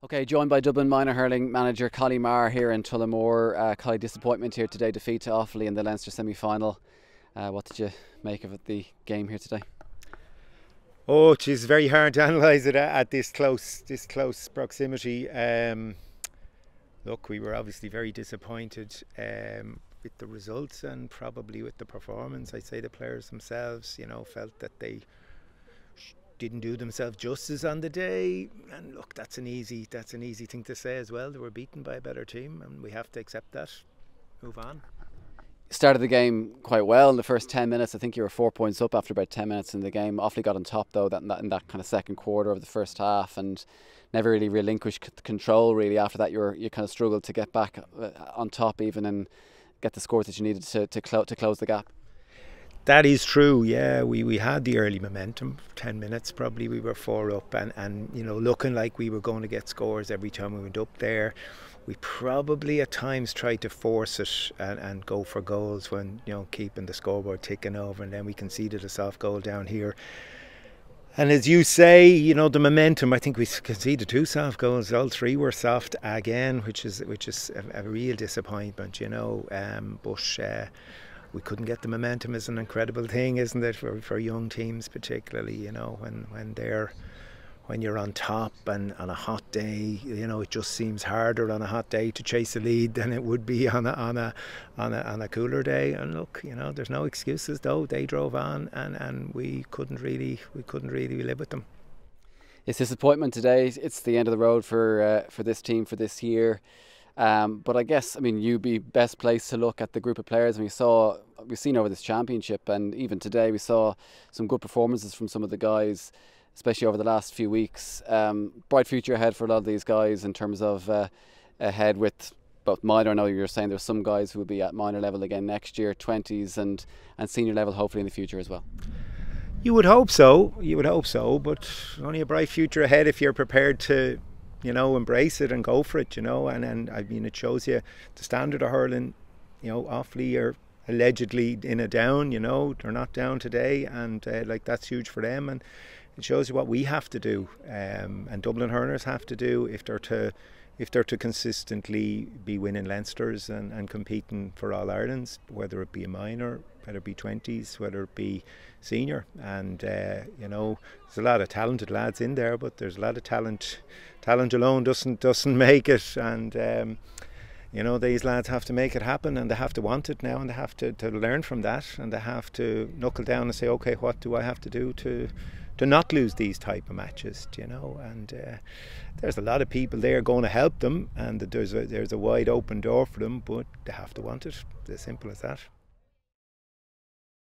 Okay, joined by Dublin Minor Hurling manager Collie Maher here in Tullamore. Collie, disappointment here today, defeat to Offaly in the Leinster Semi-Final. What did you make of the game here today? Oh, it's very hard to analyse it at this close proximity. Look, we were obviously very disappointed with the results and probably with the performance. I'd say the players themselves, felt that they didn't do themselves justice on the day. And look, that's an easy thing to say as well. They were beaten by a better team, and we have to accept that. Move on. Started the game quite well in the first 10 minutes. I think you were 4 points up after about 10 minutes in the game. Offaly got on top though in that kind of second quarter of the first half and never really relinquished control really. After that you kind of struggled to get back on top even and get the scores that you needed to close the gap. That is true, yeah. We had the early momentum. 10 minutes probably we were 4 up and looking like we were going to get scores every time we went up there. We probably at times tried to force it and go for goals when keeping the scoreboard ticking over, and then we conceded a soft goal down here. And as you say, the momentum, I think we conceded 2 soft goals. All 3 were soft again, which is a real disappointment, but we couldn't get the momentum. Is an incredible thing, isn't it, for young teams particularly, when you're on top and on a hot day, it just seems harder on a hot day to chase a lead than it would be on a cooler day. And look, there's no excuses though. They drove on and we couldn't really live with them. It's disappointment today. It's the end of the road for this team for this year. But I guess, you'd be best placed to look at the group of players. And we've seen over this championship, and even today we saw some good performances from some of the guys, especially over the last few weeks. Bright future ahead for a lot of these guys in terms of ahead with both minor. I know you're saying there's some guys who will be at minor level again next year, 20s and senior level hopefully in the future as well. You would hope so, but only a bright future ahead if you're prepared to embrace it and go for it, and it shows you the standard of hurling. Offaly are allegedly in a down, they're not down today, and that's huge for them, and it shows you what we have to do, and Dublin hurlers have to do if they're to consistently be winning Leinsters and competing for All Irelands, whether it be a minor, whether it be 20s, whether it be senior. And there's a lot of talented lads in there, but there's a lot of talent alone doesn't make it, and these lads have to make it happen, and they have to want it now, and they have to learn from that, and they have to knuckle down and say, okay, what do I have to do to not lose these type of matches, and there's a lot of people there going to help them, and there's a wide open door for them, but they have to want it. It's as simple as that.